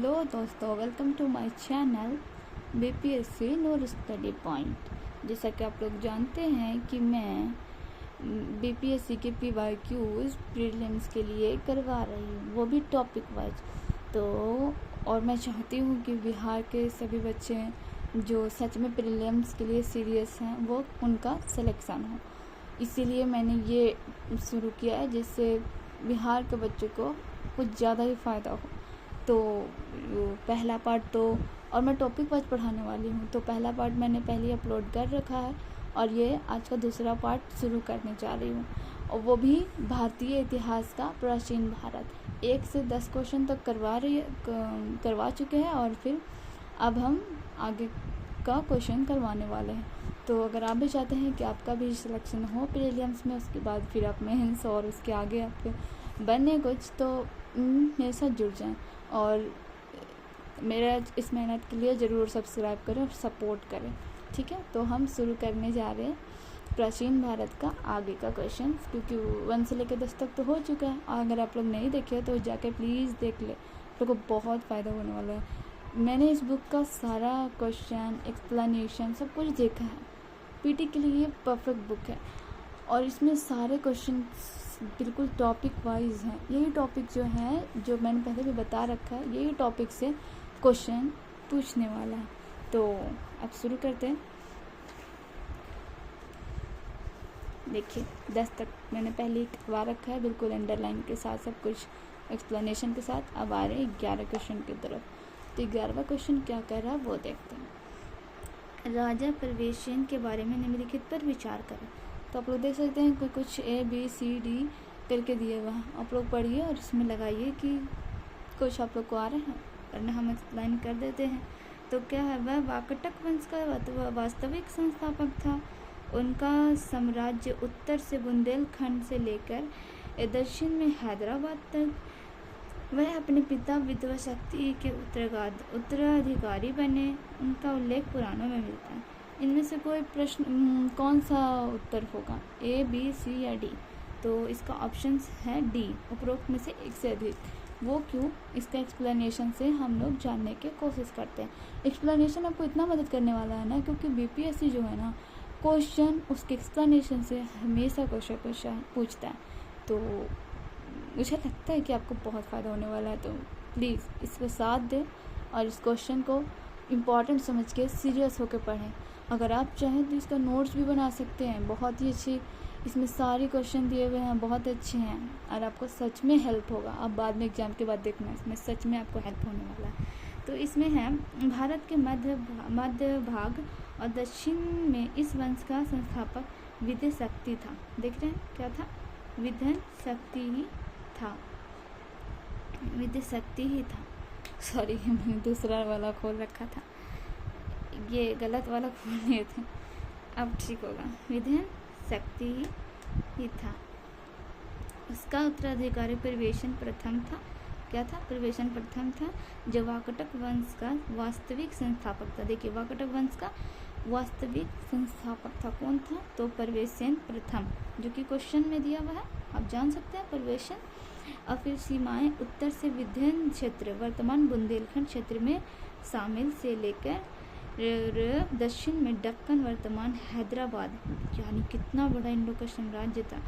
Hello दोस्तों, welcome to my channel BPSC Noor study point. जैसा कि आप लोग जानते हैं कि मैं बीपीएससी के पीवाईक्यूज प्रीलिम्स के लिए करवा रही हूँ, वो भी टॉपिक वाइज। तो और मैं चाहती हूँ कि बिहार के सभी बच्चे जो सच में प्रीलिम्स के लिए सीरियस हैं वो उनका सिलेक्शन हो। इसीलिए मैंने ये शुरू किया है जिससे बिहार के बच्चों को कुछ ज़्यादा ही फ़ायदा हो। तो पहला पार्ट तो और मैं टॉपिक वाइज पढ़ाने वाली हूँ, तो पहला पार्ट मैंने पहले अपलोड कर रखा है और ये आज का दूसरा पार्ट शुरू करने जा रही हूँ, और वो भी भारतीय इतिहास का प्राचीन भारत। 1 से 10 क्वेश्चन तक करवा चुके हैं और फिर अब हम आगे का क्वेश्चन करवाने वाले हैं। तो अगर आप भी चाहते हैं कि आपका भी सिलेक्शन हो प्रीलिम्स में, उसके बाद फिर आप मेंस और उसके आगे आपके बनने कुछ, तो मेरे साथ जुड़ जाएं और मेरा इस मेहनत के लिए ज़रूर सब्सक्राइब करें और सपोर्ट करें। ठीक है, तो हम शुरू करने जा रहे हैं प्राचीन भारत का आगे का क्वेश्चन, क्योंकि 1 से लेकर 10 तक तो हो चुका है। अगर आप लोग नहीं देखे तो जाके प्लीज़ देख ले, आप लोग को बहुत फ़ायदा होने वाला है। मैंने इस बुक का सारा क्वेश्चन एक्सप्लेनेशन सब कुछ देखा है। पीटी के लिए ये परफेक्ट बुक है और इसमें सारे क्वेश्चन बिल्कुल टॉपिक वाइज हैं। यही टॉपिक जो है, जो मैंने पहले भी बता रखा है, यही टॉपिक से क्वेश्चन पूछने वाला है। तो अब शुरू करते हैं। देखिए 10 तक मैंने पहले ही करवा रखा है, बिल्कुल अंडरलाइन के साथ, सब कुछ एक्सप्लेनेशन के साथ। अब आ रहे हैं 11 क्वेश्चन की तरफ। तो 11वां क्वेश्चन क्या कह रहा है वो देखते हैं। राजा प्रवेशन के बारे में निम्नलिखित पर विचार करें। तो आप लोग देख सकते हैं कोई कुछ ABCD करके दिए हुआ है, आप लोग पढ़िए और इसमें लगाइए कि कुछ आप लोग को आ रहे हैं, वरना हम एक्सप्लेन कर देते हैं। तो क्या है, वह वाकटक वंश का वास्तविक संस्थापक था। उनका साम्राज्य उत्तर से बुंदेलखंड से लेकर दक्षिण में हैदराबाद तक। वह अपने पिता विधवा शक्ति के उत्तराधिकारी बने। उनका उल्लेख पुराणों में मिलता है। इनमें से कोई प्रश्न कौन सा उत्तर होगा, A, B, C या D? तो इसका ऑप्शन है D, उपरोक्त में से एक से अधिक। वो क्यों, इसका एक्सप्लेनेशन से हम लोग जानने की कोशिश करते हैं। एक्सप्लेनेशन आपको इतना मदद करने वाला है ना, क्योंकि बीपीएससी जो है ना, क्वेश्चन उसके एक्सप्लेनेशन से हमेशा क्वेश्चन पूछता है। तो मुझे लगता है कि आपको बहुत फ़ायदा होने वाला है। तो प्लीज़ इसको साथ दें और इस क्वेश्चन को इम्पॉर्टेंट समझ के सीरियस होकर पढ़ें। अगर आप चाहें तो इसका नोट्स भी बना सकते हैं, बहुत ही अच्छी इसमें सारे क्वेश्चन दिए हुए हैं, बहुत अच्छे हैं और आपको सच में हेल्प होगा। आप बाद में एग्जाम के बाद देखना, इसमें सच में आपको हेल्प होने वाला है। तो इसमें है, भारत के मध्य भाग और दक्षिण में इस वंश का संस्थापक विधय शक्ति था। देख रहे हैं क्या था, विधय शक्ति ही था, विधय शक्ति ही था। सॉरी, मैंने दूसरा वाला खोल रखा था, ये गलत वाला खोल लिए थे, अब ठीक होगा। विधय शक्ति ही था। उसका उत्तराधिकारी प्रवेशन प्रथम था। क्या था, प्रवेशन प्रथम था, जो वाकटक वंश का वास्तविक संस्थापक था। देखिए वाकटक वंश का वास्तविक संस्थापक था कौन था, तो प्रवेशन प्रथम, जो कि क्वेश्चन में दिया हुआ है, आप जान सकते हैं प्रवेशन। और फिर सीमाएं उत्तर से विंध्य क्षेत्र वर्तमान बुंदेलखंड क्षेत्र में शामिल से लेकर दक्षिण में दक्कन वर्तमान हैदराबाद, यानी कितना बड़ा इन लोग का साम्राज्य था,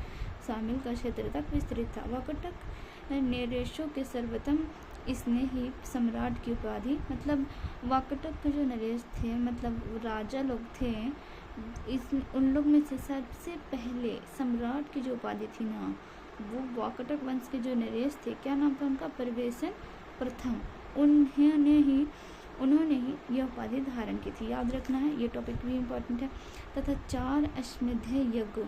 शामिल का क्षेत्र तक विस्तृत था। वाकटक नरेशों के सर्वोत्तम इसने ही सम्राट की उपाधि, मतलब वाकटक के जो नरेश थे, मतलब राजा लोग थे, उन लोग में से सबसे पहले सम्राट की जो उपाधि थी ना, वो वाकटक वंश के जो नरेश थे, क्या नाम था उनका, प्रवेशन प्रथम। उन्होंने ही यह उपाधि धारण की थी, याद रखना है, ये टॉपिक भी इम्पोर्टेंट है। तथा 4 अश्वमेध यज्ञ,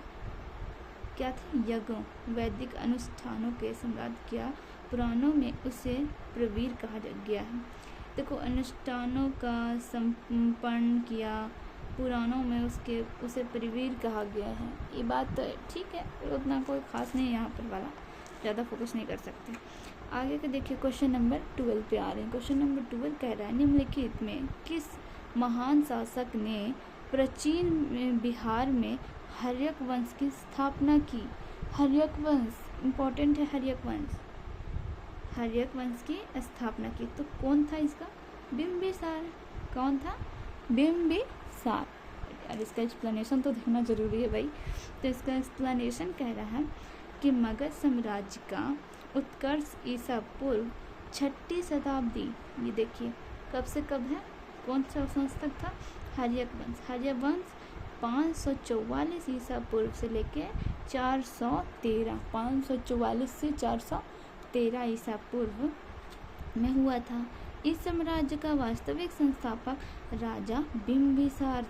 क्या थे, यज्ञ, वैदिक अनुष्ठानों के सम्राट किया। पुराणों में उसे प्रवीर कहा गया है। देखो, अनुष्ठानों का संपन्न किया, पुराणों में उसे प्रवीर कहा गया है। ये बात तो ठीक है, उतना कोई खास नहीं है, यहाँ पर वाला ज़्यादा फोकस नहीं कर सकते। आगे के देखिए क्वेश्चन नंबर 12 पे आ रहे हैं। क्वेश्चन नंबर 12 कह रहा है, निम्नलिखित में किस महान शासक ने प्राचीन बिहार में हर्यक वंश की स्थापना की। हर्यक वंश इम्पोर्टेंट है, हर्यक वंश। हर्यक वंश की स्थापना की। तो कौन था इसका? बिंबिसार। कौन था? बिंबिसार। और इसका एक्सप्लेनेशन तो देखना जरूरी है भाई। तो इसका एक्सप्लेनेशन कह रहा है कि मगध साम्राज्य का उत्कर्ष ईसा पूर्व 6ठी शताब्दी, ये देखिए कब से कब है, कौन सा संस्थक था? हर्यक वंश। हर्यक वंश 544 ईसा पूर्व से लेके 413, 544 से 413 ईसा पूर्व में हुआ था। इस साम्राज्य का वास्तविक संस्थापक राजा बिंबिसार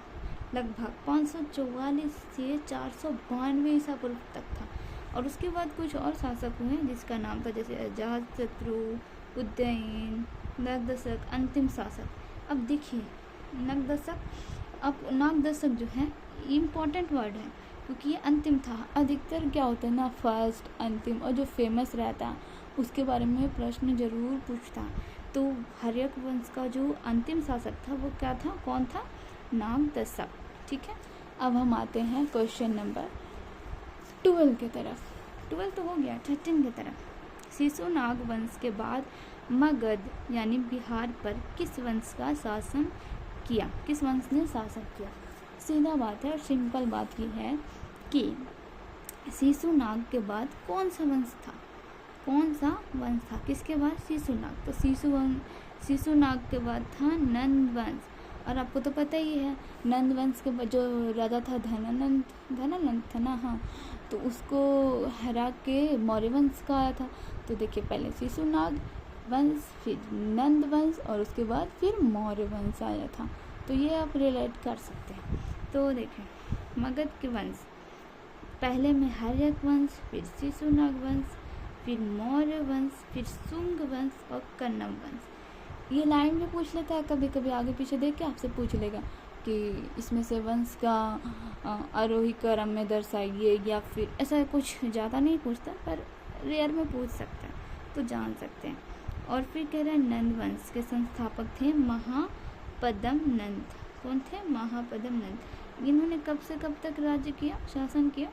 लगभग 544 से 492 ईसा पूर्व तक था। और उसके बाद कुछ और शासक हुए जिसका नाम था जैसे अजातशत्रु, उदयन, नगदशक, अंतिम शासक। अब देखिए नगदशक, अब नगदशक जो है इम्पॉर्टेंट वर्ड है क्योंकि ये अंतिम था। अधिकतर क्या होता है ना, फर्स्ट, अंतिम और जो फेमस रहता है उसके बारे में प्रश्न जरूर पूछता। तो हर्यक वंश का जो अंतिम शासक था वो क्या था, कौन था? नगदशक। ठीक है, अब हम आते हैं क्वेश्चन नंबर 12 की तरफ। 12 तो हो गया, 13 की तरफ। शिशुनाग वंश के बाद मगध यानी बिहार पर किस वंश का शासन किया? किस वंश ने शासन किया? सीधा बात है और सिंपल बात ये है कि शिशुनाग के बाद कौन सा वंश था? कौन सा वंश था? किसके बाद? शिशुनाग। तो शिशुनाग के बाद था नंद वंश। और आपको तो पता ही है नंद वंश के जो राजा था धनानंद था ना, हाँ, तो उसको हरा के मौर्य वंश का आया था। तो देखिए पहले शिशुनाग वंश, फिर नंद वंश और उसके बाद फिर मौर्य वंश आया था। तो ये आप रिलेट कर सकते हैं। तो देखिए मगध के वंश पहले में हर्यक वंश, फिर शिशुनाग वंश, फिर मौर्य वंश, फिर शुंग वंश और कन्नम वंश। ये लाइन में पूछ लेता है, कभी कभी आगे पीछे देख के आपसे पूछ लेगा कि इसमें से वंश का आरोही क्रम में दर्शाइए, या फिर ऐसा कुछ ज़्यादा नहीं पूछता पर रेयर में पूछ सकता है, तो जान सकते हैं। और फिर कह रहे हैं नंद वंश के संस्थापक थे महापद्म नंद। कौन थे? महापद्म नंद। इन्होंने कब से कब तक राज्य किया, शासन किया?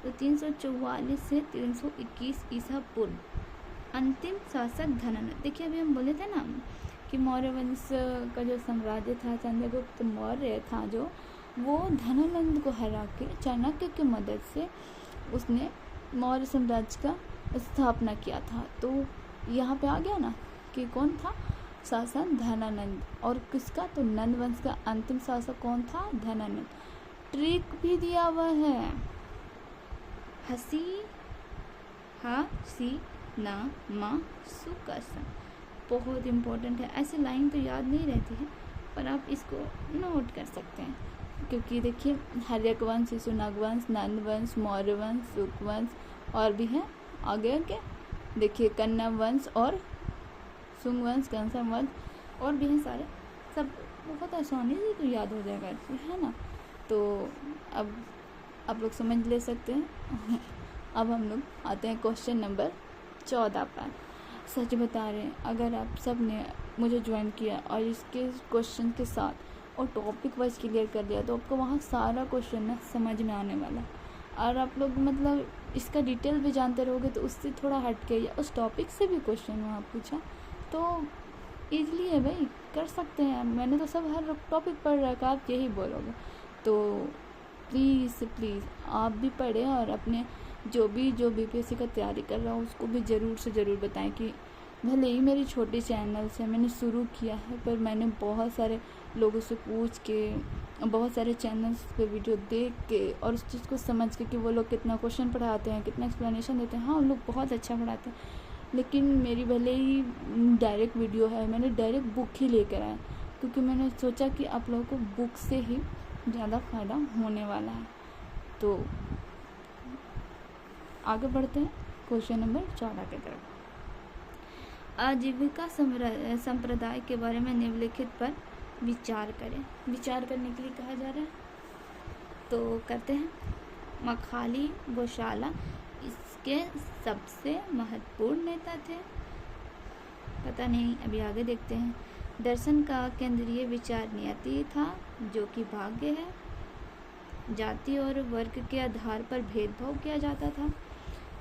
तो 344 से 321 ईसा पूर्व। अंतिम शासक धनानंद। देखिए अभी हम बोले थे ना कि मौर्य वंश का जो साम्राज्य था, चंद्रगुप्त मौर्य था जो, वो धनानंद को हरा के चाणक्य की मदद से उसने मौर्य साम्राज्य का स्थापना किया था। तो यहाँ पे आ गया ना कि कौन था शासक? धनानंद। और किसका? तो नंद वंश का अंतिम शासक कौन था? धनानंद। ट्रिक भी दिया हुआ है, हसी ना मा सुकसन, बहुत इम्पोर्टेंट है। ऐसी लाइन तो याद नहीं रहती है पर आप इसको नोट कर सकते हैं, क्योंकि देखिए हर्यक वंश, शिशुनाग वंश, नंद वंश, मौर्य वंश, शुक वंश और भी हैं आगे क्या देखिए, कन्नम वंश और शुंग वंश, कंसम वंश और भी हैं सारे, सब बहुत आसानी से तो याद हो जाएगा है ना। तो अब आप लोग समझ ले सकते हैं। अब हम लोग आते हैं क्वेश्चन नंबर 14 पर। सच बता रहे हैं, अगर आप सब ने मुझे ज्वाइन किया और इसके क्वेश्चन के साथ और टॉपिक वाइज क्लियर कर दिया तो आपको वहाँ सारा क्वेश्चन ना समझ में आने वाला है। और आप लोग मतलब इसका डिटेल भी जानते रहोगे तो उससे थोड़ा हट के या उस टॉपिक से भी क्वेश्चन वहाँ पूछा तो ईजिली है भाई, कर सकते हैं। मैंने तो सब हर टॉपिक पढ़ रखा, आप यही बोलोगे तो प्लीज़ आप भी पढ़ें और अपने जो बीपीएससी का तैयारी कर रहा हो उसको भी ज़रूर से ज़रूर बताएं कि भले ही मेरी छोटी चैनल से मैंने शुरू किया है पर मैंने बहुत सारे लोगों से पूछ के, बहुत सारे चैनल्स पे वीडियो देख के और उस चीज़ को समझ के कि वो लोग कितना क्वेश्चन पढ़ाते हैं, कितना एक्सप्लेनेशन देते हैं। हाँ, उन लोग बहुत अच्छा पढ़ाते हैं, लेकिन मेरी भले ही डायरेक्ट वीडियो है, मैंने डायरेक्ट बुक ही लेकर आया क्योंकि मैंने सोचा कि आप लोगों को बुक से ही ज़्यादा फ़ायदा होने वाला है। तो आगे बढ़ते हैं क्वेश्चन नंबर 14 की तरफ। आजीविका संप्रदाय के बारे में निम्नलिखित पर विचार करें। विचार करने के लिए कहा जा रहा है तो करते हैं। मखाली गौशाला इसके सबसे महत्वपूर्ण नेता थे, पता नहीं, अभी आगे देखते हैं। दर्शन का केंद्रीय विचार नियति था जो कि भाग्य है। जाति और वर्ग के आधार पर भेदभाव किया जाता था।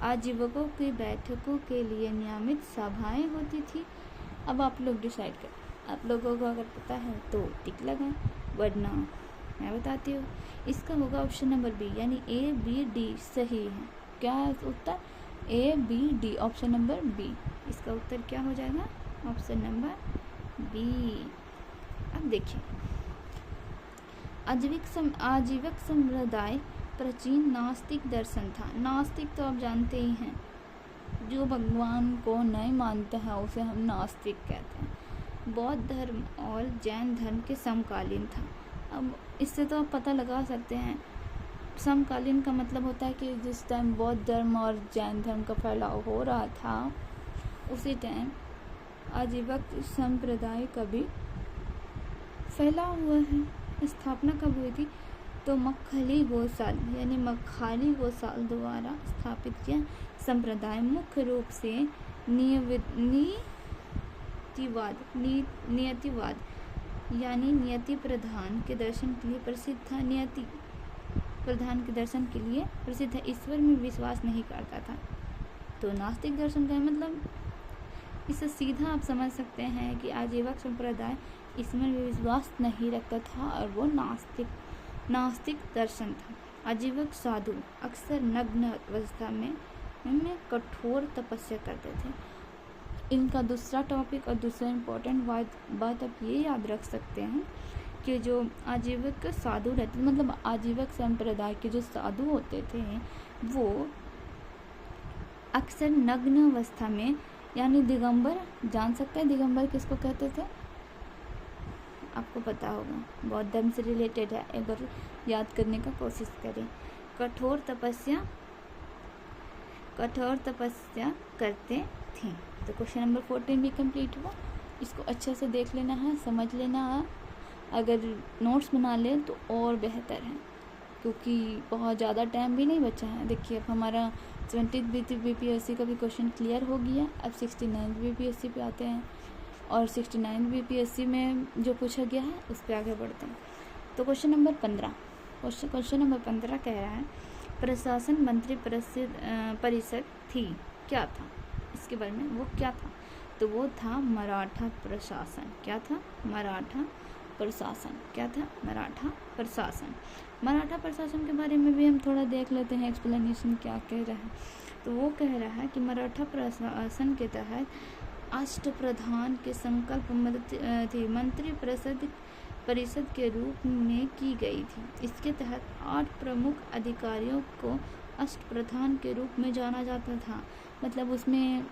आजीवकों की बैठकों के लिए नियमित सभाएं होती थी। अब आप लोग डिसाइड करें, आप लोगों को अगर पता है तो टिक लगाएं, वरना मैं बताती हूँ। इसका होगा ऑप्शन नंबर बी, यानी ए बी डी सही है। क्या उत्तर? A B D, option number B. इसका उत्तर क्या हो जाएगा? Option number B. अब देखिए, आजीवक संप्रदाय प्राचीन नास्तिक दर्शन था। नास्तिक तो आप जानते ही हैं, जो भगवान को नहीं मानता है उसे हम नास्तिक कहते हैं। बौद्ध धर्म और जैन धर्म के समकालीन था। अब इससे तो आप पता लगा सकते हैं, समकालीन का मतलब होता है कि जिस टाइम बौद्ध धर्म और जैन धर्म का फैलाव हो रहा था उसी टाइम आजीवक संप्रदाय का भी फैला हुआ है। स्थापना कब हुई थी? तो मक्खली गोसाल यानी मक्खाली गोसाल द्वारा स्थापित किया संप्रदाय मुख्य रूप से नियतिवाद यानी नियति प्रधान के दर्शन के लिए प्रसिद्ध था। नियति प्रधान के दर्शन के लिए प्रसिद्ध है। ईश्वर में विश्वास नहीं करता था। तो नास्तिक दर्शन का मतलब, इससे सीधा आप समझ सकते हैं कि आजीवक संप्रदाय ईश्वर में विश्वास नहीं रखता था और वो नास्तिक दर्शन था। आजीवक साधु अक्सर नग्न अवस्था में कठोर तपस्या करते थे। इनका दूसरा टॉपिक और दूसरा इम्पोर्टेंट बात आप ये याद रख सकते हैं कि जो आजीवक साधु रहते, मतलब आजीवक संप्रदाय के जो साधु होते थे वो अक्सर नग्न अवस्था में, यानी दिगंबर, जान सकते हैं दिगंबर किसको कहते थे? आपको पता होगा, बौद्ध धर्म से रिलेटेड है, एक बार याद करने का कोशिश करें। कठोर तपस्या करते थे। तो क्वेश्चन नंबर 14 भी कंप्लीट हुआ। इसको अच्छे से देख लेना है, समझ लेना है। अगर नोट्स बना लें तो और बेहतर है, क्योंकि बहुत ज़्यादा टाइम भी नहीं बचा है। देखिए, अब हमारा 70th बीपीएससी का भी क्वेश्चन क्लियर हो गया। अब 69th बीपीएससी पे आते हैं, और 69th बीपीएससी में जो पूछा गया है उस पर आगे बढ़ते हैं। तो क्वेश्चन नंबर 15 कह रहा है, प्रशासन मंत्री परिषद थी, क्या था? इसके बारे में, वो क्या था? तो वो था मराठा प्रशासन। क्या था? मराठा प्रशासन। क्या था? मराठा प्रशासन। मराठा प्रशासन के बारे में भी हम थोड़ा देख लेते हैं, एक्सप्लेनेशन क्या कह रहा है। तो वो कह रहा है कि मराठा प्रशासन के तहत अष्टप्रधान के संकल्प मंत्री परिषद के रूप में की गई थी। इसके तहत 8 प्रमुख अधिकारियों को अष्टप्रधान के रूप में जाना जाता था। मतलब उसमें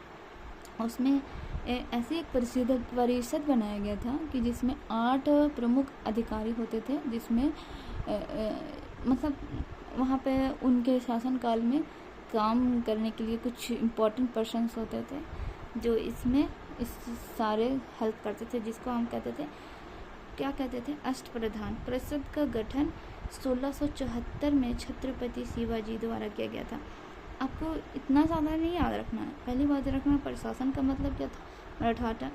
ऐसी एक परिषद बनाया गया था कि जिसमें 8 प्रमुख अधिकारी होते थे, जिसमें मतलब वहाँ पे उनके शासनकाल में काम करने के लिए कुछ इम्पोर्टेंट पर्सन्स होते थे जो इस सारे हेल्प करते थे, जिसको हम कहते थे, क्या कहते थे? अष्टप्रधान। परिषद का गठन 1674 में छत्रपति शिवाजी द्वारा किया गया था। आपको इतना ज़्यादा नहीं याद रखना है। पहली बात रखना, प्रशासन का मतलब क्या था?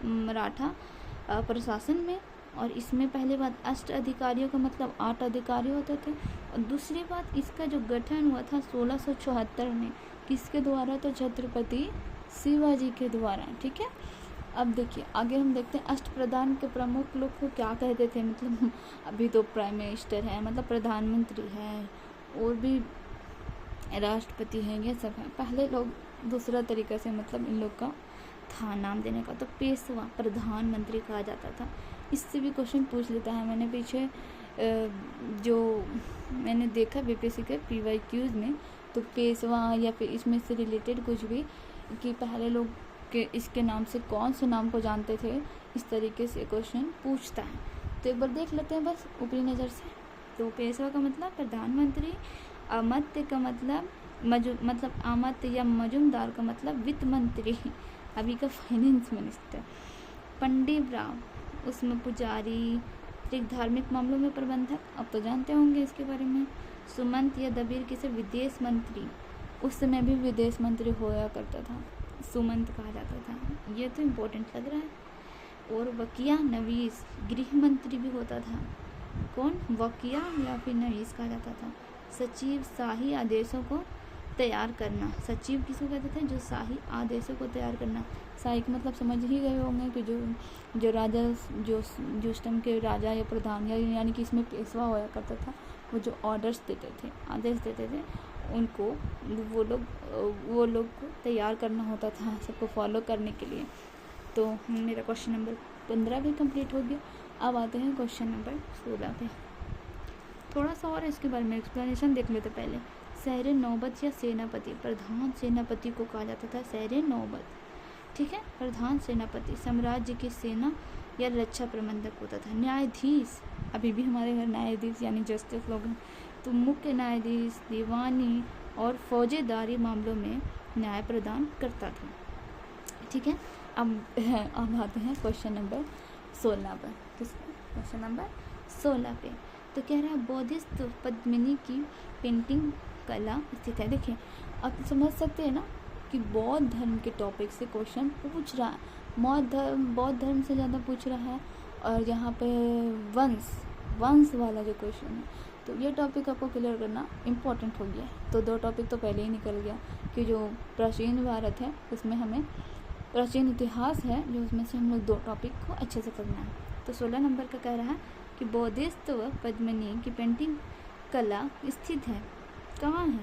मराठा प्रशासन में, और इसमें पहली बात अष्ट अधिकारियों का मतलब 8 अधिकारी होते थे। और दूसरी बात, इसका जो गठन हुआ था 1674 में, किसके द्वारा? तो छत्रपति शिवाजी के द्वारा। ठीक है, अब देखिए आगे हम देखते हैं अष्टप्रधान के प्रमुख लोग को क्या कहते थे। मतलब अभी तो प्राइम मिनिस्टर है, मतलब प्रधानमंत्री है, और भी राष्ट्रपति हैं, ये सब हैं। पहले लोग दूसरा तरीका से, मतलब इन लोग का था नाम देने का। तो पेशवा प्रधानमंत्री कहा जाता था। इससे भी क्वेश्चन पूछ लेता है। मैंने पीछे जो मैंने देखा बीपीएससी के PYQs में, तो पेशवा या फिर इसमें से रिलेटेड कुछ भी, कि पहले लोग के इसके नाम से कौन से नाम को जानते थे, इस तरीके से क्वेश्चन पूछता है। तो एक बार देख लेते हैं बस ऊपरी नज़र से। तो पेशवा का मतलब प्रधानमंत्री, अमात्य का मतलब अमात्य या मजूमदार का मतलब वित्त मंत्री, अभी का फाइनेंस मिनिस्टर। पंडित राव, उसमें पुजारी, धार्मिक मामलों में प्रबंधक, अब तो जानते होंगे इसके बारे में। सुमंत या दबीर किसे? विदेश मंत्री, उस समय भी विदेश मंत्री होया करता था, सुमंत कहा जाता था। ये तो इम्पोर्टेंट लग रहा है। और वकिया नवीस, गृह मंत्री भी होता था। कौन? वकिया या फिर नवीस कहा जाता था। सचिव, शाही आदेशों को तैयार करना। सचिव किसको कहते थे? जो शाही आदेशों को तैयार करना। शाही का मतलब समझ ही गए होंगे कि जो राजा, जो उस टाइम के राजा या प्रधान या यानी कि इसमें पेशवा होया करता था, वो जो ऑर्डर्स देते थे, आदेश देते थे, उनको वो लोग को तैयार करना होता था सबको फॉलो करने के लिए। तो मेरा क्वेश्चन नंबर 15 भी कंप्लीट हो गया। अब आते हैं क्वेश्चन नंबर 16 पे। थोड़ा सा और इसके बारे में एक्सप्लेनेशन देख लेते पहले। शहर नौबत या सेनापति, प्रधान सेनापति को कहा जाता था शहर नौबत, ठीक है। प्रधान सेनापति साम्राज्य की सेना या रक्षा प्रबंधक होता था। न्यायाधीश, अभी भी हमारे घर न्यायाधीश यानी जस्टिस लोग हैं, तो मुख्य न्यायाधीश दीवानी और फौजेदारी मामलों में न्याय प्रदान करता था, ठीक है। अब आते हैं क्वेश्चन नंबर 16 पर। किस क्वेश्चन नंबर 16 पे तो कह रहा है बौद्धिस्ट पद्मिनी की पेंटिंग कला स्थित है। देखिए आप समझ सकते हैं ना कि बौद्ध धर्म के टॉपिक से क्वेश्चन पूछ रहा है, बौद्ध धर्म से ज़्यादा पूछ रहा है, और यहाँ पे वंश वाला जो क्वेश्चन है, तो ये टॉपिक आपको क्लियर करना इम्पोर्टेंट हो गया। तो 2 टॉपिक तो पहले ही निकल गया कि जो प्राचीन भारत है उसमें हमें प्राचीन इतिहास है जो, उसमें से हम लोग 2 टॉपिक को अच्छे से पढ़ना है। तो 16 नंबर का कह रहा है कि बौद्धिस्त पद्मिनी की पेंटिंग कला स्थित है, कहाँ है?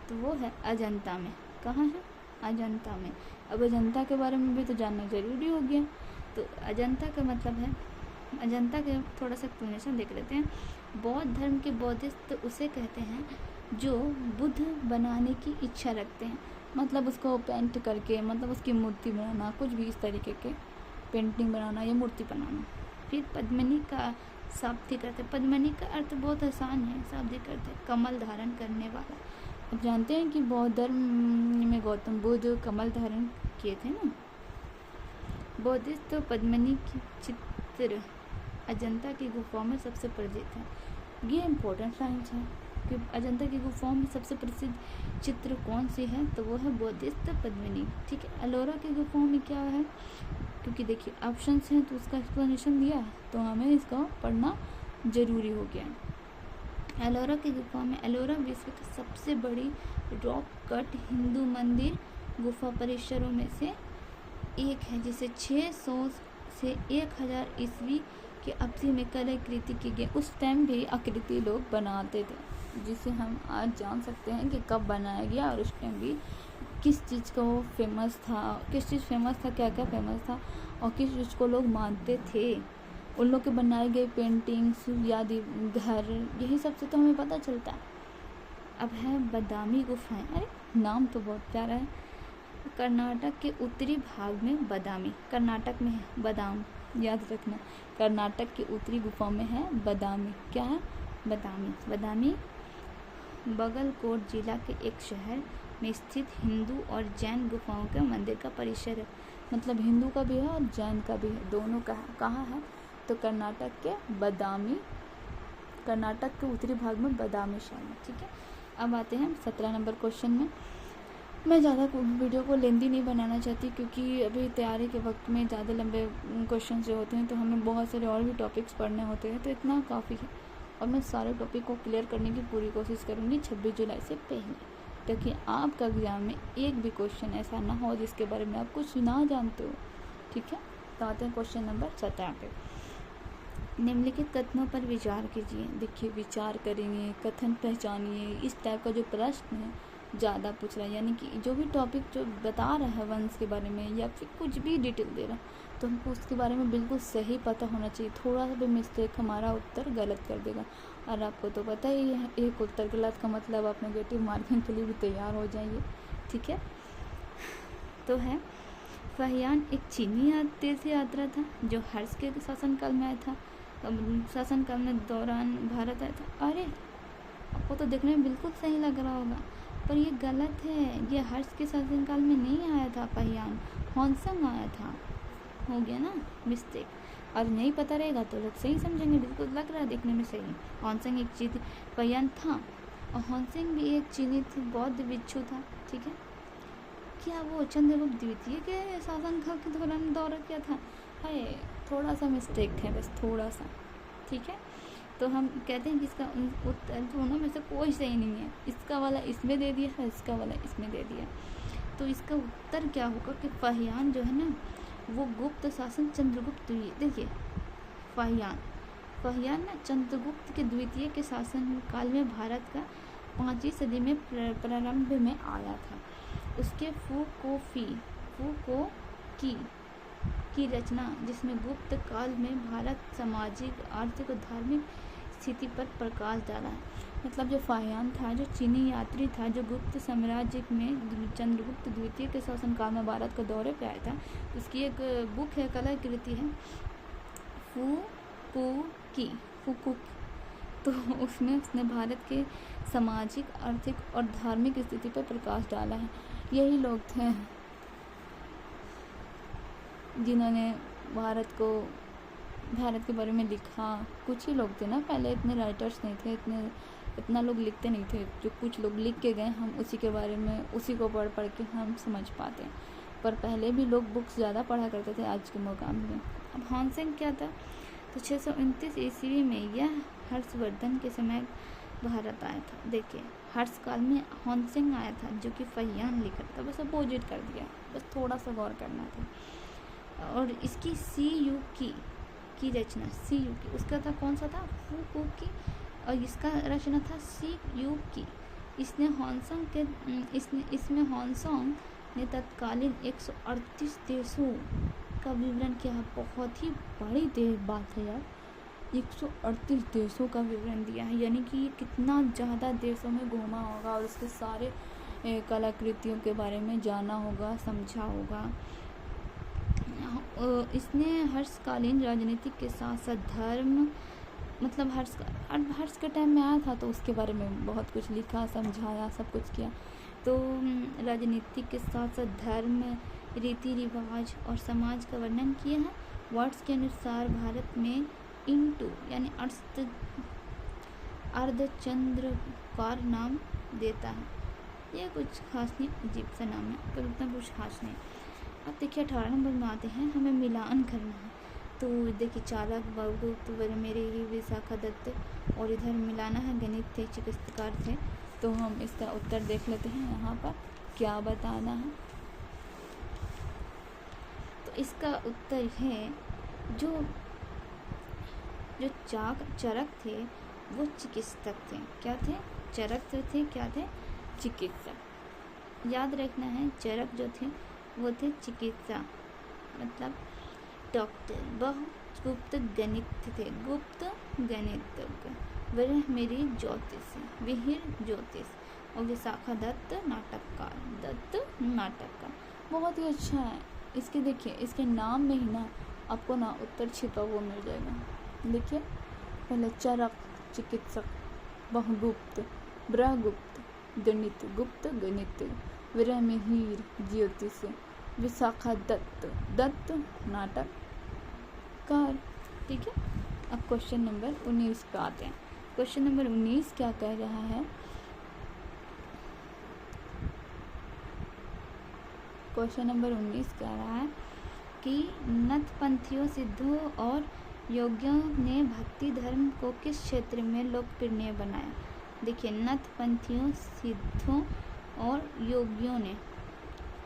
तो वो है अजंता में। कहाँ है? अजंता में। अब अजंता के बारे में भी तो जानना जरूरी हो गया। तो अजंता का मतलब है, अजंता के थोड़ा सा एक्सप्लेनेशन देख लेते हैं। बौद्ध धर्म के बौद्धिस्त उसे कहते हैं जो बुद्ध बनाने की इच्छा रखते हैं, मतलब उसको पेंट करके, मतलब उसकी मूर्ति बनाना, कुछ भी इस तरीके के पेंटिंग बनाना या मूर्ति बनाना। फिर पद्मिनी का शाब्दिक अर्थ, पद्मिनी का अर्थ बहुत आसान है, शाब्दिक अर्थ है कमल धारण करने वाला। अब जानते हैं कि बौद्ध धर्म में गौतम बुद्ध कमल धारण किए थे ना। बौद्धिस्ट पद्मिनी की चित्र अजंता की गुफाओं में सबसे प्रसिद्ध है। ये इम्पोर्टेंट लाइन्स है कि अजंता की गुफाओं में सबसे प्रसिद्ध चित्र कौन सी है? तो वो है बौद्धिस्ट पद्मिनी, ठीक है। एलोरा की गुफाओं में क्या है? क्योंकि देखिए ऑप्शंस हैं तो उसका एक्सप्लेनेशन दिया है, तो हमें इसका पढ़ना जरूरी हो गया है। एलोरा की गुफा में, एलोरा विश्व की सबसे बड़ी रॉक कट हिंदू मंदिर गुफा परिसरों में से एक है, जिसे 600 से 1000 ईस्वी के अवधि में कलाकृति की गई। उस टाइम भी आकृति लोग बनाते थे, जिसे हम आज जान सकते हैं कि कब बनाया गया और उस टाइम भी किस चीज़ को फेमस था, किस चीज़ फेमस था, क्या क्या फेमस था और किस चीज़ को लोग मानते थे। उन लोग के बनाए गए पेंटिंग्स या घर, यही सब से तो हमें पता चलता है। अब है बादामी गुफाएं। अरे नाम तो बहुत प्यारा है। कर्नाटक के उत्तरी भाग में बादामी, कर्नाटक में है बादाम, याद रखना। कर्नाटक के उत्तरी गुफा में है बादामी। क्या है? बादामी। बादामी बागलकोट जिला के एक शहर में स्थित हिंदू और जैन गुफाओं के मंदिर का परिसर है। मतलब हिंदू का भी है और जैन का भी है, दोनों का है। कहाँ है? तो कर्नाटक के बादामी, कर्नाटक के उत्तरी भाग में बादामी शहर में, ठीक है। अब आते हैं 17 नंबर क्वेश्चन में। मैं ज़्यादा वीडियो को लेंदी नहीं बनाना चाहती, क्योंकि अभी तैयारी के वक्त में ज़्यादा लंबे क्वेश्चन जो होते हैं तो हमें बहुत सारे और भी टॉपिक्स पढ़ने होते हैं, तो इतना काफ़ी है। और मैं सारे टॉपिक को क्लियर करने की पूरी कोशिश करूँगी 26 जुलाई से पहले, ताकि आपका एग्ज़ाम में एक भी क्वेश्चन ऐसा ना हो जिसके बारे में आप कुछ ना जानते हो, ठीक है। तो आते हैं क्वेश्चन नंबर 17 पे। निम्नलिखित कथनों पर विचार कीजिए। देखिए विचार करेंगे, कथन पहचानिए, इस टाइप का जो प्रश्न है ज़्यादा पूछ रहा है, यानी कि जो भी टॉपिक जो बता रहा है वंश के बारे में या फिर कुछ भी डिटेल दे रहा है तो हमको उसके बारे में बिल्कुल सही पता होना चाहिए। थोड़ा सा भी मिस्टेक हमारा उत्तर गलत कर देगा। और आपको तो पता ही है, एक उत्तर गलत का मतलब आप नेगेटिव मार्किंग के लिए भी तैयार हो जाइए, ठीक है। तो है फाहियान एक चीनी तीर्थ यात्रा था जो हर्ष के शासनकाल में आया था, शासनकाल में दौरान भारत आया था। अरे आपको तो देखने में बिल्कुल सही लग रहा होगा, पर ये गलत है। ये हर्ष के शासनकाल में नहीं आया था फाहियान, होनसंग आया था। हो गया ना मिस्टेक। और नहीं पता रहेगा तो लोग सही समझेंगे, बिल्कुल लग रहा है देखने में सही। होनसंग एक चीनी फाहियान था, और होनसंग भी एक चीनी बौद्ध भिक्षु था, ठीक है। क्या वो चंद्रगुप्त द्वितीय के शासनकाल के दौरान दौरा किया था? है थोड़ा सा मिस्टेक है, बस थोड़ा सा, ठीक है। तो हम कहते हैं कि इसका उत्तर दोनों में से कोई सही नहीं है, इसका वाला इसमें दे दिया है, इसका वाला इसमें दे दिया। तो इसका उत्तर क्या होगा कि फाहियान जो है ना वो गुप्त शासन चंद्रगुप्त, देखिए फाहियान ना चंद्रगुप्त के द्वितीय के शासन काल में भारत का 5वीं सदी में प्रारंभ में आया था। उसके फू की रचना जिसमें गुप्त काल में भारत सामाजिक आर्थिक और धार्मिक स्थिति पर प्रकाश डाला है। मतलब जो फाहियान था, जो चीनी यात्री था, जो गुप्त साम्राज्य में चंद्रगुप्त द्वितीय के शासनकाल में भारत के दौरे पे आया था, उसकी एक बुक है, कलाकृति है फूकुकी। तो उसमें उसने भारत के सामाजिक आर्थिक और धार्मिक स्थिति पर प्रकाश डाला है। यही लोग थे जिन्होंने भारत के बारे में लिखा। कुछ ही लोग थे ना, पहले इतने राइटर्स नहीं थे, इतना लोग लिखते नहीं थे। जो कुछ लोग लिख के गए, हम उसी के बारे में उसी को पढ़ के हम समझ पाते हैं। पर पहले भी लोग बुक्स ज़्यादा पढ़ा करते थे आज के मुकाबले। अब हॉन्सेंग क्या था? तो 629 ईस्वी में यह हर्षवर्धन के समय भारत आया था। देखिए हर्ष काल में हॉन्सेंग आया था, जो कि फाहियान लिखा था। बस अपोजिट कर दिया, बस थोड़ा सा गौर करना था। और इसकी की रचना उसका था, कौन सा था? फूकुकी। और इसका रचना था की। इसमें हॉन्सोंग ने तत्कालीन 138 देशों का विवरण किया। बहुत ही बड़ी बात है यार, 138 देशों का विवरण दिया है, यानी कि कितना ज़्यादा देशों में घूमा होगा और उसके सारे कलाकृतियों के बारे में जाना होगा, समझा होगा। इसने हर्षकालीन राजनीति के साथ साथ धर्म, मतलब हर्ष के टाइम में आया था तो उसके बारे में बहुत कुछ लिखा, समझाया, सब कुछ किया। तो राजनीति के साथ साथ धर्म, रीति रिवाज और समाज का वर्णन किया है। वर्ड्स के अनुसार भारत में इंटू यानी अर्धचंद्राकार नाम देता है। ये कुछ खास नहीं, अजीब सा नाम है, पर उतना कुछ खास नहीं। अब देखिए 18 नंबर में आते हैं, हमें मिलान करना है। तो देखिए चालक, बहुगुप्त, मेरी विशाखा दत्त, और इधर मिलाना है, गणित थे, चिकित्सकार थे। तो हम इसका उत्तर देख लेते हैं यहाँ पर क्या बताना है। तो इसका उत्तर है जो चरक थे वो चिकित्सक थे। क्या थे? चरक थे, क्या थे? चिकित्सक। याद रखना है, चरक जो थे वो थे चिकित्सा, मतलब डॉक्टर। गुप्त गणित थे, गुप्त गणितज्ञ। वह मेरी ज्योतिष, विहिर ज्योतिष। और विशाखा दत्त नाटककार। बहुत ही अच्छा है। इसके देखिए, इसके नाम में ही ना आपको ना उत्तर छिपा हुआ मिल जाएगा। देखिए पहले चरक चिकित्सक, बहुगुप्त, ब्रहगुप्त गणित, गुप्त गणित, विरमिहिर ज्योतिष, विशाखा दत्त नाटककार। ठीक है। अब क्वेश्चन नंबर 19 पे आते हैं। क्वेश्चन नंबर 19 क्या कह रहा है? क्वेश्चन नंबर 19 कह रहा है कि नतपंथियों, सिद्धों और योगियों ने भक्ति धर्म को किस क्षेत्र में लोकप्रिय बनाया? देखिए नतपंथियों, सिद्धों और योगियों ने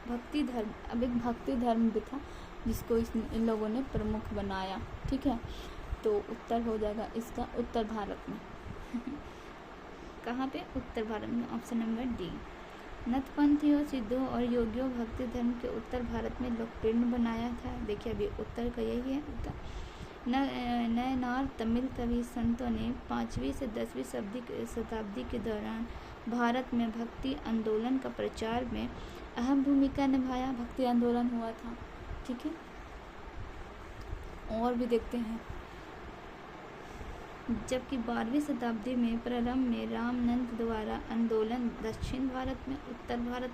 भक्ति धर्म, अब एक भक्ति धर्म भी था जिसको इन लोगों ने प्रमुख बनाया। ठीक है, तो उत्तर हो जाएगा इसका उत्तर भारत में। कहाँ पे? उत्तर भारत में, ऑप्शन नंबर डी। नतपंथियों, सिद्धों और योगियों भक्ति धर्म के उत्तर भारत में लोकप्रिय बनाया था। देखिए अभी उत्तर का यही है उत्तर। नयनार तमिल कवि संतों ने 5वीं से 10वीं शताब्दी के दौरान भारत में भक्ति आंदोलन का प्रचार में अहम भूमिका निभाया। भक्ति आंदोलन हुआ था। ठीक है, और भी देखते हैं। जबकि 12वीं शताब्दी में प्रारंभ में रामानंद द्वारा आंदोलन दक्षिण भारत में उत्तर भारत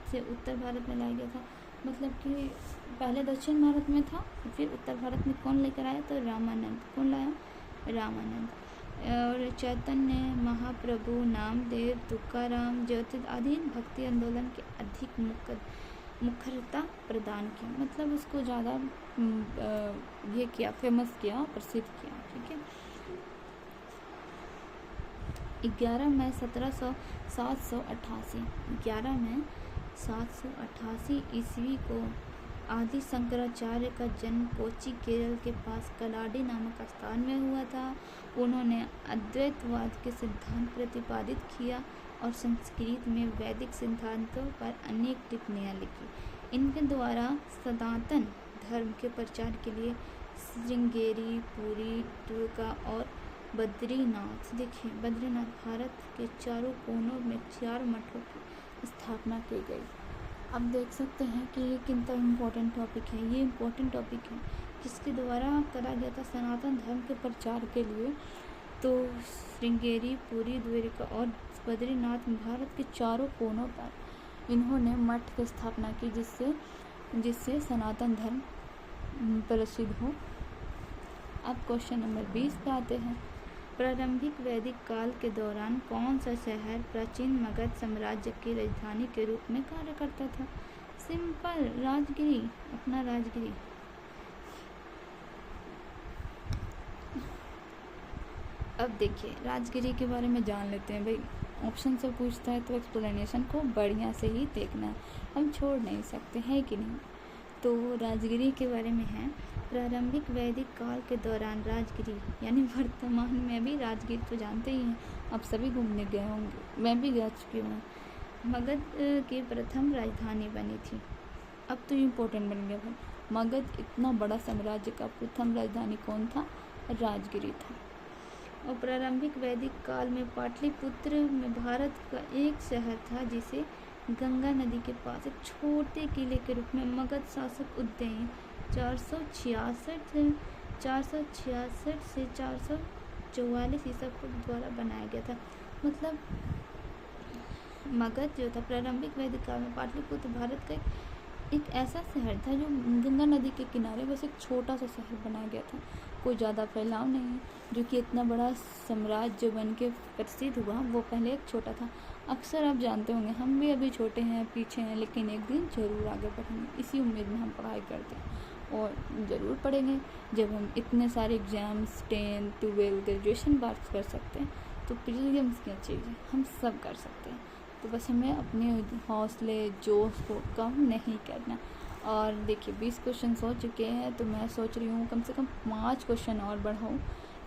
से उत्तर भारत में लाया गया था। मतलब कि पहले दक्षिण भारत में था, फिर उत्तर भारत में कौन लेकर आया? तो रामानंद। कौन लाया? रामानंद। और चैतन्य महाप्रभु, नामदेव, तुकाराम, ज्योतिष आदि भक्ति आंदोलन के अधिक मुखरता प्रदान की। मतलब उसको ज़्यादा ये किया, फेमस किया, प्रसिद्ध किया। ठीक है। 11 मई 788 ईस्वी को आदि शंकराचार्य का जन्म कोच्चि केरल के पास कलाडी नामक स्थान में हुआ था। उन्होंने अद्वैतवाद के सिद्धांत प्रतिपादित किया और संस्कृत में वैदिक सिद्धांतों पर अनेक टिप्पणियाँ लिखी। इनके द्वारा सनातन धर्म के प्रचार के लिए श्रृंगेरी, पुरी, द्वारका और बद्रीनाथ, देखिए बद्रीनाथ भारत के चारों कोनों में 4 मठों की स्थापना की गई। अब देख सकते हैं कि ये कितना इम्पोर्टेंट टॉपिक है। ये इम्पोर्टेंट टॉपिक है किसके द्वारा करा गया था सनातन धर्म के प्रचार के लिए। तो श्रृंगेरी, पुरी, द्वारका और बद्रीनाथ भारत के चारों कोनों पर इन्होंने मठ की स्थापना की, जिससे सनातन धर्म प्रसिद्ध हो। अब क्वेश्चन नंबर 20 पे आते हैं। प्रारंभिक वैदिक काल के दौरान कौन सा शहर प्राचीन मगध साम्राज्य की राजधानी के रूप में कार्य करता था? सिंपल, राजगिरी, अपना राजगिरी। अब देखिए राजगिरी के बारे में जान लेते हैं। भाई ऑप्शन से पूछता है तो एक्सप्लेनेशन को बढ़िया से ही देखना है, हम छोड़ नहीं सकते, है कि नहीं। तो राजगिरी के बारे में है, प्रारंभिक वैदिक काल के दौरान राजगिरी, यानी वर्तमान में भी राजगिरी तो जानते ही हैं, अब सभी घूमने गए होंगे, मैं भी जा चुकी हूँ, मगध की प्रथम राजधानी बनी थी। अब तो इम्पोर्टेंट बन गया भाई, मगध इतना बड़ा साम्राज्य का प्रथम राजधानी कौन था? राजगिरी था। और प्रारंभिक वैदिक काल में पाटलिपुत्र में भारत का एक शहर था, जिसे गंगा नदी के पास एक छोटे किले के रूप में मगध शासक उदयन 466 से 444 ईसा पूर्व द्वारा बनाया गया था। मतलब मगध जो था प्रारंभिक वैदिक काल में पाटलिपुत्र भारत का एक ऐसा शहर था जो गंगा नदी के किनारे बस एक छोटा सा शहर बनाया गया था, कोई ज़्यादा फैलाव नहीं, जो कि इतना बड़ा साम्राज्य बन के प्रसिद्ध हुआ वो पहले एक छोटा था। अक्सर आप जानते होंगे हम भी अभी छोटे हैं, पीछे हैं, लेकिन एक दिन ज़रूर आगे बढ़ेंगे, इसी उम्मीद में हम पढ़ाई करते हैं और ज़रूर पढ़ेंगे। जब हम इतने सारे एग्ज़ाम्स 10, 12, ग्रेजुएशन पास कर सकते हैं तो प्रीलिम्स क्या चीज़ है, हम सब कर सकते हैं। तो बस हमें अपने हौसले जोश को कम नहीं करना। और देखिए 20 क्वेश्चन हो चुके हैं, तो मैं सोच रही हूँ कम से कम 5 क्वेश्चन और बढ़ाऊँ,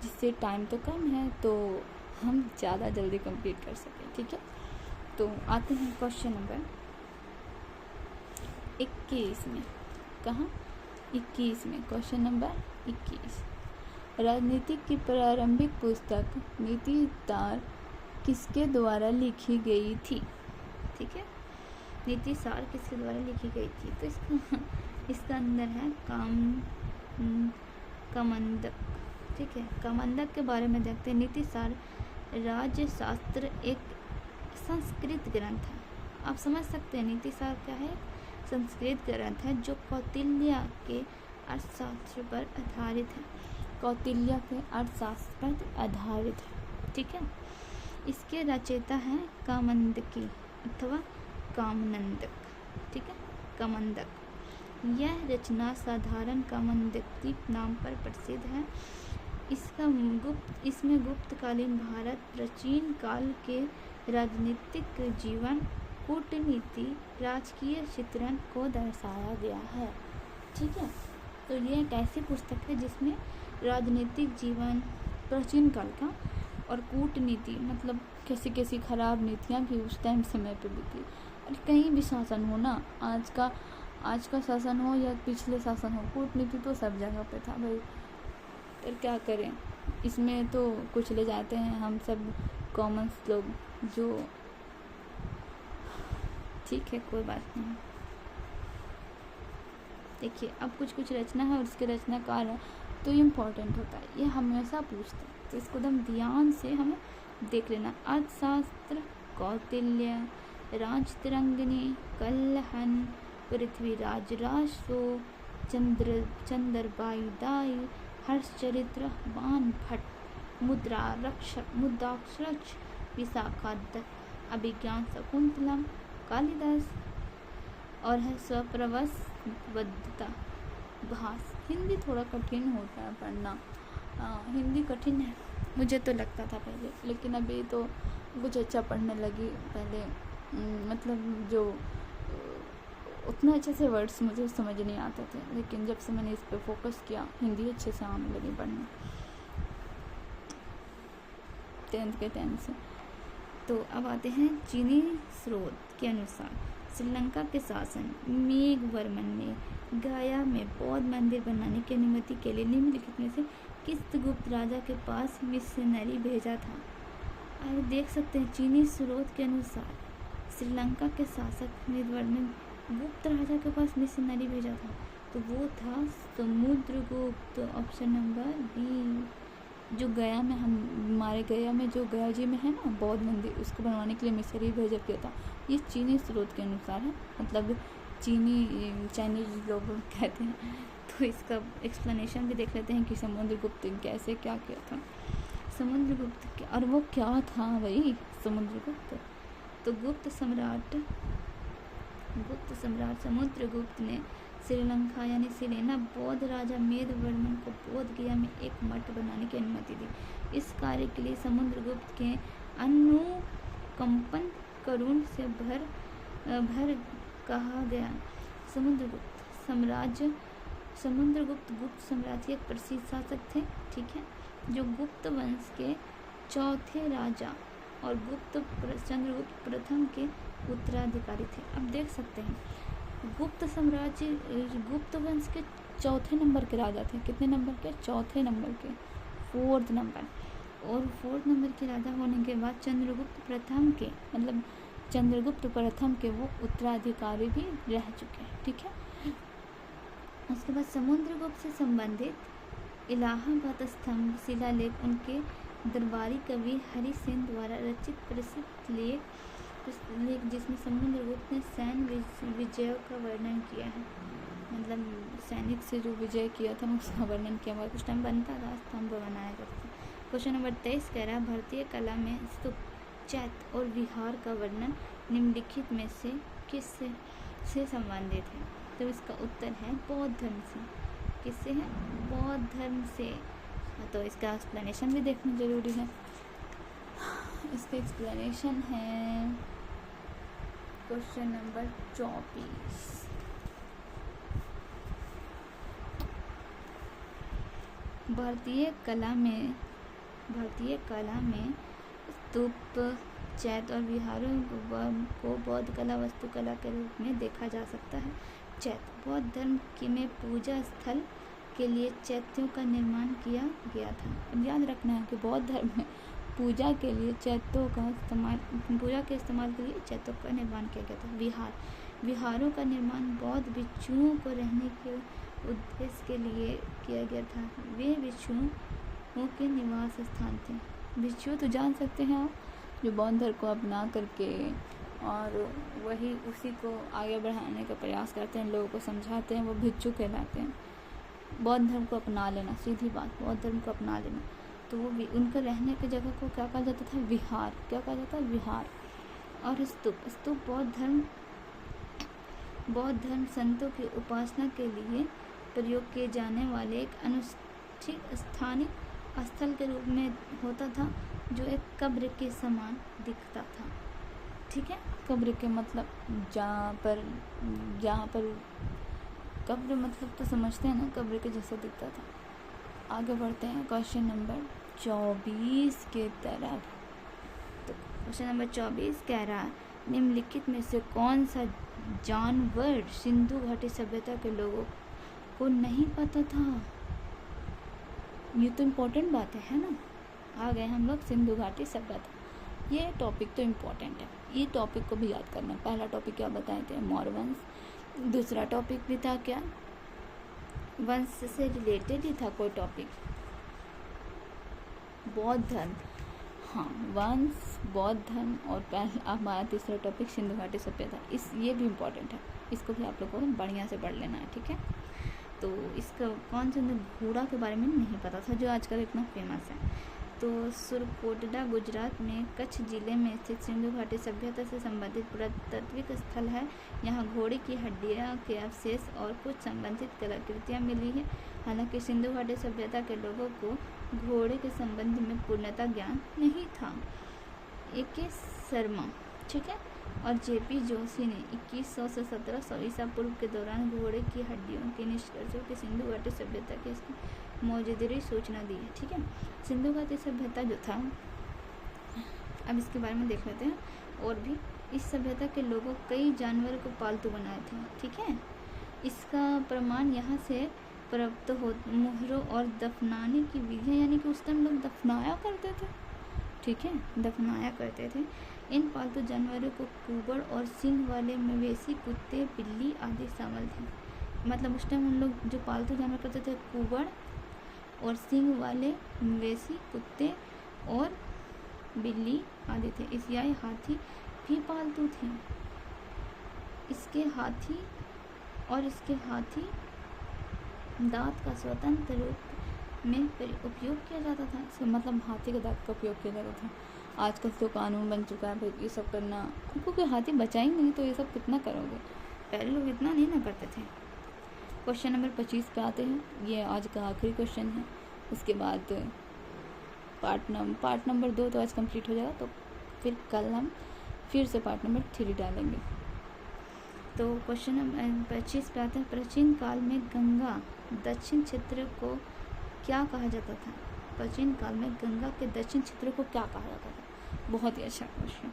जिससे टाइम तो कम है तो हम ज़्यादा जल्दी कंप्लीट कर सकें। ठीक है, तो आते हैं क्वेश्चन नंबर 21 में। कहाँ? 21 में, क्वेश्चन नंबर 21। राजनीति की प्रारंभिक पुस्तक नीति सार किसके द्वारा लिखी गई थी? ठीक है, नीति सार किसके द्वारा लिखी गई थी? तो इसका अंदर है कामंडक। ठीक है, कामंडक के बारे में देखते हैं। नीति सार राज्यशास्त्र एक संस्कृत ग्रंथ है। आप समझ सकते हैं नीति सार क्या है? संस्कृत ग्रंथ है जो कौटिल्य के अर्थशास्त्र पर आधारित है। कौटिल्य के अर्थशास्त्र पर आधारित है। ठीक है, इसके रचयिता हैं कामंडकी अथवा कामनंदक। ठीक है, कामंडक। यह रचना साधारण कामंडकी नाम पर प्रसिद्ध है। इसमें गुप्तकालीन भारत, प्राचीन काल के राजनीतिक जीवन, कूटनीति, राजकीय चित्रण को दर्शाया गया है। ठीक है, तो ये एक ऐसी पुस्तक है जिसमें राजनीतिक जीवन प्राचीन काल का और कूटनीति, मतलब कैसी कैसी खराब नीतियाँ भी उस टाइम समय पे भी थी। और कहीं भी शासन हो ना, आज का शासन हो या पिछले शासन हो, कूटनीति तो सब जगह पे था भाई। तो क्या करें, इसमें तो कुछ ले जाते हैं हम सब कॉमन लोग जो, ठीक है कोई बात नहीं। देखिए अब कुछ रचना है और उसके रचनाकार है तो इम्पोर्टेंट होता है, ये हमेशा पूछते हैं, तो इसको एकदम ध्यान से हमें देख लेना। अर्थशास्त्र कौटिल्य, राजतरंगिणी कल्हन, पृथ्वीराज रासो, चंद्रबाई, हर्षचरित्र, बाणभट्ट, मुद्राक्षरक्ष, विशाखा दत्त, अभिज्ञान शकुंतलम, कालिदास और है स्वप्रवसवद्धता। हिंदी थोड़ा कठिन होता है पढ़ना। हिंदी कठिन है, मुझे तो लगता था पहले, लेकिन अभी तो कुछ अच्छा पढ़ने लगी। पहले मतलब जो उतना अच्छे से वर्ड्स मुझे समझ नहीं आते थे, लेकिन जब से मैंने इस पर फोकस किया हिंदी अच्छे से आने लगी पढ़ना 10th के टाइम से। तो अब आते हैं चीनी स्रोत के अनुसार श्रीलंका के शासन मेघवर्मन ने गया में बौद्ध मंदिर बनाने की अनुमति के लिए निम्नलिखित में से किस गुप्त राजा के पास मिशनरी भेजा था। अब देख सकते हैं चीनी स्रोत के अनुसार श्रीलंका के शासक मेघवर्मन गुप्त राजा के पास मिशनरी भेजा था, तो वो था समुद्रगुप्त। Option number B. जो गया में हमारे गया में जो गया जी में है ना बौद्ध मंदिर, उसको बनवाने के लिए मिशनरी भेजा गया था। ये चीनी स्रोत के अनुसार है, मतलब चाइनीज लोग कहते हैं। तो इसका एक्सप्लेनेशन भी देख लेते हैं कि समुद्रगुप्त कैसे क्या किया था। समुद्रगुप्त और वो क्या था भाई समुद्रगुप्त। तो गुप्त सम्राट समुद्रगुप्त ने श्रीलंका यानी सिरेना बौद्ध राजा मेघवर्मन को बोध गया में एक मठ बनाने की अनुमति दी। इस कार्य के लिए समुद्रगुप्त के अनुकंपन करुण से भर कहा गया। समुद्रगुप्त गुप्त साम्राज्य के प्रसिद्ध शासक थे, ठीक है, जो गुप्त वंश के चौथे राजा और चंद्रगुप्त प्रथम के उत्तराधिकारी थे। अब देख सकते हैं गुप्त वंश के चौथे नंबर के राजा थे। कितने नंबर के? चौथे नंबर के, 4th नंबर। और 4th नंबर के राजा होने के बाद चंद्रगुप्त प्रथम के वो उत्तराधिकारी भी रह चुके हैं, ठीक है। उसके बाद समुद्रगुप्त से संबंधित इलाहाबाद स्तंभ शिलालेख उनके दरबारी कवि हरि सेन द्वारा रचित प्रसिद्ध लेख जिसमें समुद्रगुप्त ने सैन्य विजयों का वर्णन किया है। मतलब सैनिक से जो विजय किया था उसका वर्णन किया हुआ। कुछ टाइम बनता था, स्तंभ बनाया करता। क्वेश्चन नंबर 23 कह रहा है भारतीय कला में स्तूप, चैत्य और विहार का वर्णन निम्नलिखित में से किससे संबंधित है। तो इसका उत्तर है बौद्ध धर्म से। किससे है? बौद्ध धर्म से। तो इसका एक्सप्लेनेशन भी देखना जरूरी है। इसका एक्सप्लेनेशन है क्वेश्चन नंबर 24। भारतीय कला में स्तूप, चैत्य और विहारों को बौद्ध कला वास्तुकला के रूप में देखा जा सकता है। चैत्य बौद्ध धर्म में पूजा स्थल के लिए चैत्यों का निर्माण किया गया था। अब याद रखना है कि बौद्ध धर्म में पूजा के इस्तेमाल के लिए चैत्यों का निर्माण किया गया था। विहारों का निर्माण बौद्ध भिक्षुओं को रहने के उद्देश्य के लिए किया गया था। वे भिक्षुओं के निवास स्थान थे। भिक्षु तो जान सकते हैं आप, जो बौद्ध धर्म को अपना करके और वही उसी को आगे बढ़ाने का प्रयास करते हैं, लोगों को समझाते हैं, वो भिक्षु कहलाते हैं। बौद्ध धर्म को अपना लेना, सीधी बात, बौद्ध धर्म को अपना लेना। तो वो उनके रहने की जगह को क्या कहा जाता था? विहार। क्या कहा जाता है? विहार। और स्तूप बौद्ध धर्म संतों की उपासना के लिए प्रयोग किए जाने वाले एक अनुष्ठित स्थानीय स्थल के रूप में होता था, जो एक कब्र के समान दिखता था, ठीक है। कब्र के मतलब जहाँ पर कब्र मतलब तो समझते हैं ना, कब्र के जैसा दिखता था। आगे बढ़ते हैं क्वेश्चन नंबर 24 के तरफ। तो क्वेश्चन नंबर 24 कह रहा है निम्नलिखित में से कौन सा जानवर सिंधु घाटी सभ्यता के लोगों को नहीं पता था। ये तो इम्पोर्टेंट बात है ना। आ गए हम लोग सिंधु घाटी सभ्यता। ये टॉपिक तो इम्पोर्टेंट है, ये टॉपिक को भी याद करना। पहला टॉपिक क्या बताए थे? मौर्य वंश। दूसरा टॉपिक भी था क्या? वंश से रिलेटेड ही था कोई टॉपिक, बौद्ध धर्म। हाँ, वंश, बौद्ध धर्म। और पहला हमारा तीसरा टॉपिक सिंधु घाटी सभ्यता। ये भी इम्पोर्टेंट है, इसको भी आप लोगों को बढ़िया से पढ़ लेना है, ठीक है। तो इसका कौन सा घोड़ा के बारे में नहीं पता था, जो आजकल इतना फेमस है। तो सुरकोटडा गुजरात में कच्छ जिले में स्थित सिंधु घाटी सभ्यता से संबंधित पुरातात्विक स्थल है। यहाँ घोड़े की हड्डियाँ के अवशेष और कुछ संबंधित कलाकृतियाँ मिली है। हालांकि सिंधु घाटी सभ्यता के लोगों को घोड़े के संबंध में पूर्णतः ज्ञान नहीं था। A.K. शर्मा, ठीक है, और J.P. जोशी ने 2100 से 1700 ईसा पूर्व के दौरान घोड़े की हड्डियों के निष्कर्षों की सिंधु घाटी सभ्यता की मौजूदगी सूचना दी है। ठीक है, सिंधु घाटी सभ्यता जो था, अब इसके बारे में देख लेते हैं। और भी इस सभ्यता के लोगों कई जानवरों को पालतू बनाए थे। ठीक है, इसका प्रमाण यहाँ से प्राप्त हो मोहरों और दफनाने की विधियाँ, यानी कि उस टाइम लोग दफनाया करते थे। ठीक है, दफनाया करते थे। इन पालतू जानवरों को कुबड़ और सींग वाले मवेशी, कुत्ते, बिल्ली आदि शामिल थे। मतलब उस टाइम उन लोग जो पालतू जानवर करते थे, कुबड़ और सींग वाले मवेशी, कुत्ते और बिल्ली आदि थे। इस हाथी भी पालतू थे। इसके हाथी दांत का स्वतंत्र रूप में उपयोग किया जाता था। इसका मतलब हाथी के दांत का उपयोग किया जाता था। आजकल तो कानून बन चुका है ये सब करना, क्योंकि हाथी बचा ही नहीं तो ये सब कितना करोगे। पहले लोग इतना नहीं ना करते थे। क्वेश्चन नंबर 25 पे आते हैं। ये आज का आखिरी क्वेश्चन है। उसके बाद पार्ट नंबर 2 तो आज कंप्लीट हो जाएगा, तो फिर कल हम फिर से पार्ट नंबर 3 डालेंगे। तो क्वेश्चन नंबर 25 पे आते हैं। प्राचीन काल में गंगा दक्षिण क्षेत्र को क्या कहा जाता था? प्राचीन काल में गंगा के दक्षिण क्षेत्र को क्या कहा जाता था? बहुत ही अच्छा क्वेश्चन।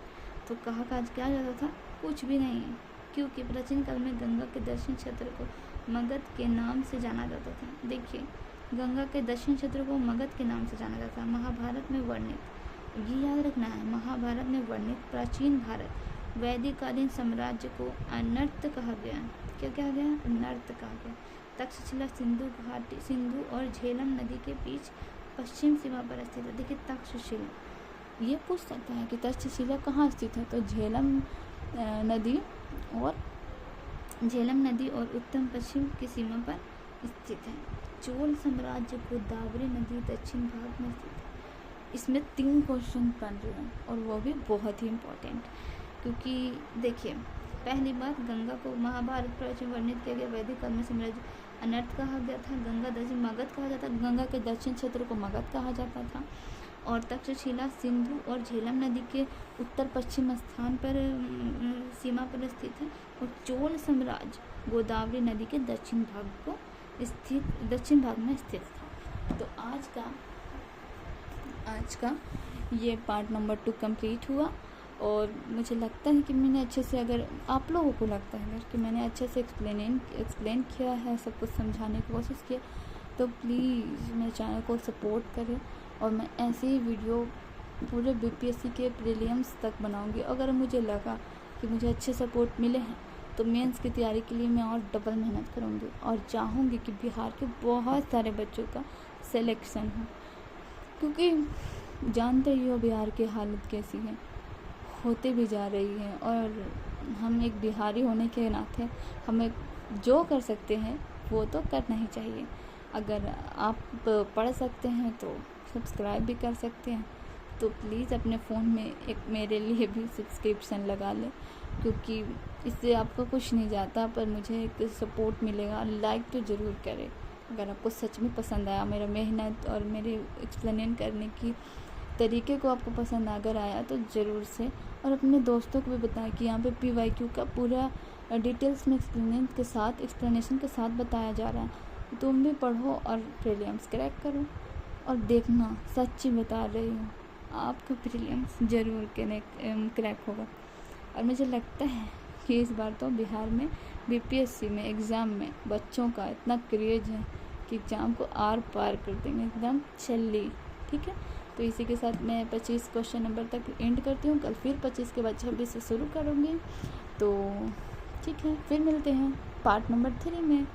तो कहा क्या जाता था? कुछ भी नहीं है, क्योंकि प्राचीन काल में गंगा के दक्षिण क्षेत्र को मगध के नाम से जाना जाता था। देखिए, गंगा के दक्षिण क्षेत्र को मगध के नाम से जाना जाता है। महाभारत में वर्णित, ये याद रखना है, महाभारत में वर्णित प्राचीन भारत वैदिककालीन साम्राज्य को अनर्त कहा गया। क्या कहा गया? अनर्त कहा गया। तक्षशिला सिंधु और झेलम नदी के बीच पश्चिम सीमा पर स्थित है। देखिए, तक्षशिला, ये पूछ सकता है कि तक्षशिला कहाँ स्थित है, तो झेलम नदी और उत्तर पश्चिम की सीमा पर स्थित है। चोल साम्राज्य को गोदावरी नदी दक्षिण भाग में स्थित है। इसमें 3 क्वेश्चन बन रहे हैं और वो भी बहुत ही इम्पोर्टेंट, क्योंकि देखिए, पहली बात, गंगा को महाभारत प्राचीन वर्णित किया गया। वैदिक काल में साम्राज्य अनर्त कहा गया था। गंगा दक्षिण मगध कहा जाता था। गंगा के दक्षिण क्षेत्र को मगध कहा जाता था। और तक्षशिला सिंधु और झेलम नदी के उत्तर पश्चिम स्थान पर सीमा पर स्थित है। और चोल साम्राज्य गोदावरी नदी के दक्षिण भाग में स्थित था। तो आज का ये पार्ट नंबर 2 कंप्लीट हुआ। और मुझे लगता है कि मैंने अच्छे से, अगर आप लोगों को लगता है कि मैंने अच्छे से एक्सप्लेन किया है, सब कुछ समझाने की कोशिश की, तो प्लीज़ मेरे चैनल को सपोर्ट करें। और मैं ऐसे ही वीडियो पूरे BPSC के प्रीलिम्स तक बनाऊंगी। अगर मुझे लगा कि मुझे अच्छे सपोर्ट मिले हैं तो मेंस की तैयारी के लिए मैं और डबल मेहनत करूंगी और चाहूँगी कि बिहार के बहुत सारे बच्चों का सिलेक्शन हो, क्योंकि जानते ही हो बिहार की हालत कैसी है, होते भी जा रही है। और हम एक बिहारी होने के नाते हमें जो कर सकते हैं वो तो करना ही चाहिए। अगर आप पढ़ सकते हैं तो सब्सक्राइब भी कर सकते हैं, तो प्लीज़ अपने फ़ोन में एक मेरे लिए भी सब्सक्रिप्शन लगा लें, क्योंकि इससे आपको कुछ नहीं जाता, पर मुझे एक सपोर्ट मिलेगा। लाइक तो ज़रूर करें अगर आपको सच में पसंद आया मेरा मेहनत और मेरे एक्सप्लेन करने की तरीके को आपको पसंद अगर आया तो ज़रूर से। और अपने दोस्तों को भी बताएं कि यहाँ पे PYQ का पूरा डिटेल्स में एक्सप्लेनेशन के साथ बताया जा रहा है। तुम भी पढ़ो और प्रीलिम्स क्रैक करो। और देखना, सच्ची बता रही हूँ, आपका प्रीलिम्स ज़रूर क्रैक होगा। और मुझे लगता है कि इस बार तो बिहार में BPSC में एग्ज़ाम में बच्चों का इतना क्रेज़ है कि एग्ज़ाम को आर पार कर देंगे एकदम जल्दी। ठीक है, तो इसी के साथ मैं 25 क्वेश्चन नंबर तक एंड करती हूँ। कल फिर 25 के बाद 26 से शुरू करूँगी। तो ठीक है, फिर मिलते हैं पार्ट नंबर 3 में।